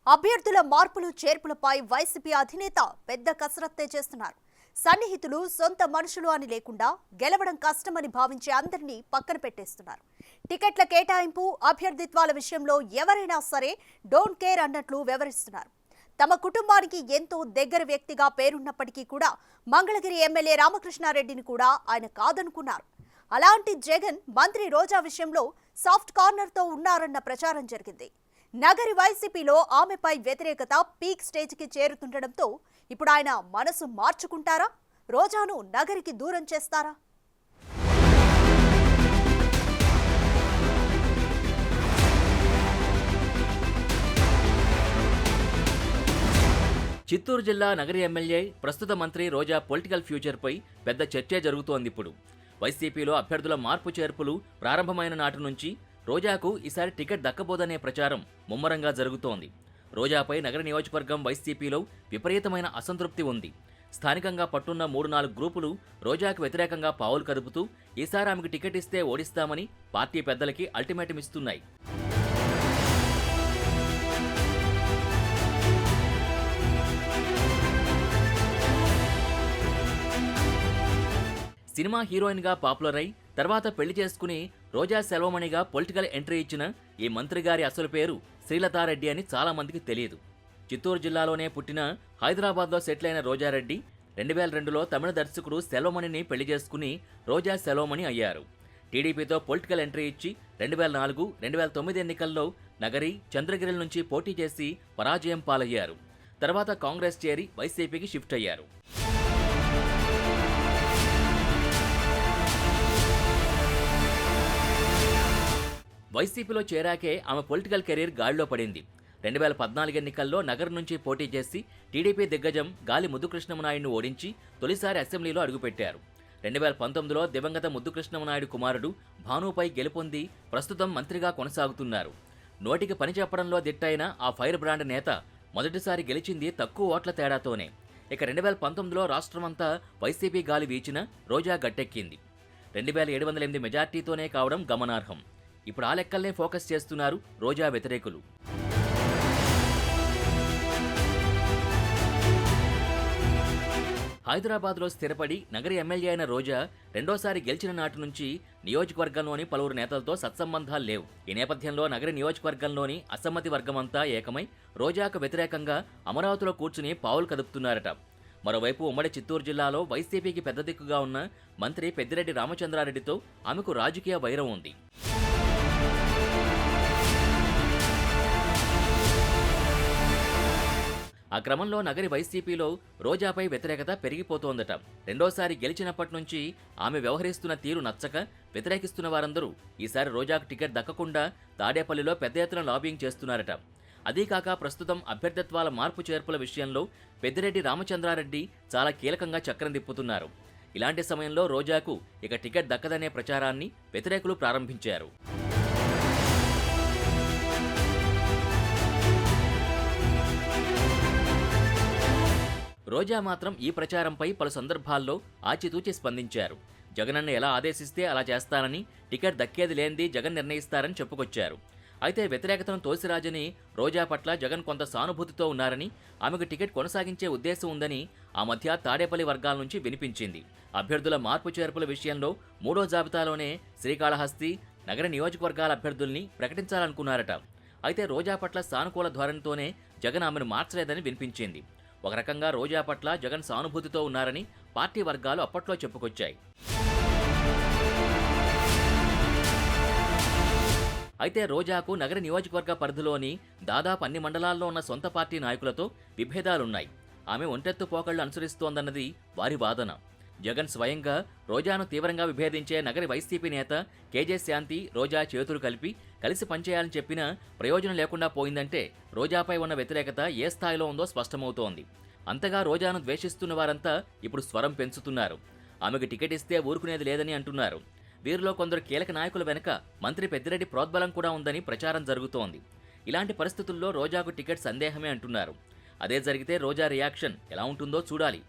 అభ్యర్థుల మార్పులు చేర్పులపై వైసీపీ అధినేత పెద్ద కసరత్తే చేస్తున్నారు. సన్నిహితులు సొంత మనుషులు అని లేకుండా గెలవడం కష్టమని భావించే అందరినీ పక్కన పెట్టేస్తున్నారు. టికెట్ల కేటాయింపు, అభ్యర్థిత్వాల విషయంలో ఎవరైనా సరే డోంట్ కేర్ అన్నట్లు వ్యవహరిస్తున్నారు. తమ కుటుంబానికి ఎంతో దగ్గర వ్యక్తిగా పేరున్నప్పటికీ కూడా మంగళగిరి ఎమ్మెల్యే రామకృష్ణారెడ్డిని కూడా ఆయన కాదనుకున్నారు. అలాంటి జగన్ మంత్రి రోజా విషయంలో సాఫ్ట్ కార్నర్తో ఉన్నారన్న ప్రచారం జరిగింది. నగరి వైసీపీలో ఆమెపై వ్యతిరేకత పీక్ స్టేజ్కి చేరుతుండటంతో ఇప్పుడు ఆయన మనసు మార్చుకుంటారా? రోజాను నగరికి దూరం చేస్తారా? చిత్తూరు జిల్లా నగరి ఎమ్మెల్యే ప్రస్తుత మంత్రి రోజా పొలిటికల్ ఫ్యూచర్పై పెద్ద చర్చే జరుగుతోంది. ఇప్పుడు వైసీపీలో అభ్యర్థుల మార్పు చేర్పులు ప్రారంభమైన నాటి నుంచి రోజాకు ఈసారి టికెట్ దక్కబోదనే ప్రచారం ముమ్మరంగా జరుగుతోంది. రోజాపై నగర నియోజకవర్గం వైసీపీలో విపరీతమైన అసంతృప్తి ఉంది. స్థానికంగా పట్టున్న 3-4 గ్రూపులు రోజాకు వ్యతిరేకంగా పావులు కదుపుతూ ఈసారి ఆమెకు టికెట్ ఇస్తే ఓడిస్తామని పార్టీ పెద్దలకి అల్టిమేటం ఇస్తున్నాయి. సినిమా హీరోయిన్గా పాపులర్ అయి తర్వాత పెళ్లి చేసుకుని రోజా సెల్వమణిగా పొలిటికల్ ఎంట్రీ ఇచ్చిన ఈ మంత్రి గారి అసలు పేరు శ్రీలతారెడ్డి అని చాలా మందికి తెలియదు. చిత్తూరు జిల్లాలోనే పుట్టిన హైదరాబాద్లో సెటిల్ అయిన రోజారెడ్డి 2002లో తమిళ దర్శకుడు సెల్వమణిని పెళ్లి చేసుకుని రోజా సెల్వమణి అయ్యారు. టీడీపీతో పొలిటికల్ ఎంట్రీ ఇచ్చి 2004, 2009 ఎన్నికల్లో నగరి, చంద్రగిరి నుంచి పోటీ చేసి పరాజయం పాలయ్యారు. తర్వాత కాంగ్రెస్ చేరి వైసీపీకి షిఫ్ట్ అయ్యారు. వైసీపీలో చేరాకే ఆమె పొలిటికల్ కెరీర్ గాడిలో పడింది. 2014 ఎన్నికల్లో నగర్ నుంచి పోటీ చేసి టీడీపీ దిగ్గజం గాలి ముద్దుకృష్ణమనాయుడును ఓడించి తొలిసారి అసెంబ్లీలో అడుగుపెట్టారు. 2019లో దివంగత ముద్దుకృష్ణమనాయుడు కుమారుడు భానుపై గెలుపొంది ప్రస్తుతం మంత్రిగా కొనసాగుతున్నారు. నోటికి పని చెప్పడంలో దిట్టైన ఆ ఫైర్ బ్రాండ్ నేత మొదటిసారి గెలిచింది తక్కువ ఓట్ల తేడాతోనే. ఇక 2019లో రాష్ట్రమంతా వైసీపీ గాలి వీచిన రోజా గట్టెక్కింది. 2708 మెజార్టీతోనే కావడం గమనార్హం. ఇప్పుడు ఆ లెక్కల్నే ఫోకస్ చేస్తున్నారు రోజా వ్యతిరేకులు. హైదరాబాద్లో స్థిరపడి నగరి ఎమ్మెల్యే అయిన రోజా రెండోసారి గెలిచిన నాటి నుంచి నియోజకవర్గంలోని పలువురు నేతలతో సత్సంబంధాలు లేవు. ఈ నేపథ్యంలో నగరి నియోజకవర్గంలోని అసమ్మతి వర్గమంతా ఏకమై రోజాకు వ్యతిరేకంగా అమరావతిలో కూర్చుని పావులు కదుపుతున్నారట. మరోవైపు ఉమ్మడి చిత్తూరు జిల్లాలో వైసీపీకి పెద్ద దిక్కుగా ఉన్న మంత్రి పెద్దిరెడ్డి రామచంద్రారెడ్డితో ఆమెకు రాజకీయ వైరం ఉంది. ఆ క్రమంలో నగరి వైసీపీలో రోజాపై వ్యతిరేకత పెరిగిపోతోందట. రెండోసారి గెలిచినప్పటి నుంచి ఆమె వ్యవహరిస్తున్న తీరు నచ్చక వ్యతిరేకిస్తున్న వారందరూ ఈసారి రోజాకు టికెట్ దక్కకుండా తాడేపల్లిలో పెద్ద ఎత్తున లాబింగ్ చేస్తున్నారట. అదీకాక ప్రస్తుతం అభ్యర్థిత్వాల మార్పు చేర్పుల విషయంలో పెద్దిరెడ్డి రామచంద్రారెడ్డి చాలా కీలకంగా చక్రం తిప్పుతున్నారు. ఇలాంటి సమయంలో రోజాకు ఇక టికెట్ దక్కదనే ప్రచారాన్ని వ్యతిరేకులు ప్రారంభించారు. రోజా మాత్రం ఈ ప్రచారంపై పలు సందర్భాల్లో ఆచితూచి స్పందించారు. జగనన్న ఎలా ఆదేశిస్తే అలా చేస్తానని, టికెట్ దక్కేది లేనిది జగన్ నిర్ణయిస్తారని చెప్పుకొచ్చారు. అయితే వ్యతిరేకతను తోసిరాజని రోజా పట్ల జగన్ కొంత సానుభూతితో ఉన్నారని, ఆమెకు టికెట్ కొనసాగించే ఉద్దేశం ఉందని ఆ మధ్య తాడేపల్లి వర్గాల నుంచి వినిపించింది. అభ్యర్థుల మార్పు చేర్పుల విషయంలో 3వ జాబితాలోనే శ్రీకాళహస్తి, నగర నియోజకవర్గాల అభ్యర్థుల్ని ప్రకటించాలనుకున్నారట. అయితే రోజా పట్ల సానుకూల ధోరణితోనే జగన్ ఆమెను మార్చలేదని వినిపించింది. ఒక రకంగా రోజా పట్ల జగన్ సానుభూతితో ఉన్నారని పార్టీ వర్గాలు అప్పట్లో చెప్పుకొచ్చాయి. అయితే రోజాకు నగర నియోజకవర్గ పరిధిలోని దాదాపు అన్ని మండలాల్లో ఉన్న సొంత పార్టీ నాయకులతో విభేదాలున్నాయి. ఆమె ఒంటెత్తు పోకళ్లు అనుసరిస్తోందన్నది వారి వాదన. జగన్ స్వయంగా రోజాను తీవ్రంగా విభేదించే నగరి వైసీపీ నేత కేజే శాంతి రోజా చేతులు కలిసి పనిచేయాలని చెప్పినా ప్రయోజనం లేకుండా పోయిందంటే రోజాపై ఉన్న వ్యతిరేకత ఏ స్థాయిలో ఉందో స్పష్టమవుతోంది. అంతగా రోజాను ద్వేషిస్తున్న వారంతా ఇప్పుడు స్వరం పెంచుతున్నారు. ఆమెకు టికెట్ ఇస్తే ఊరుకునేది లేదని అంటున్నారు. వీరిలో కొందరు కీలక నాయకుల వెనుక మంత్రి పెద్దిరెడ్డి ప్రోద్బలం కూడా ఉందని ప్రచారం జరుగుతోంది. ఇలాంటి పరిస్థితుల్లో రోజాకు టికెట్ సందేహమే అంటున్నారు. అదే జరిగితే రోజా రియాక్షన్ ఎలా ఉంటుందో చూడాలి.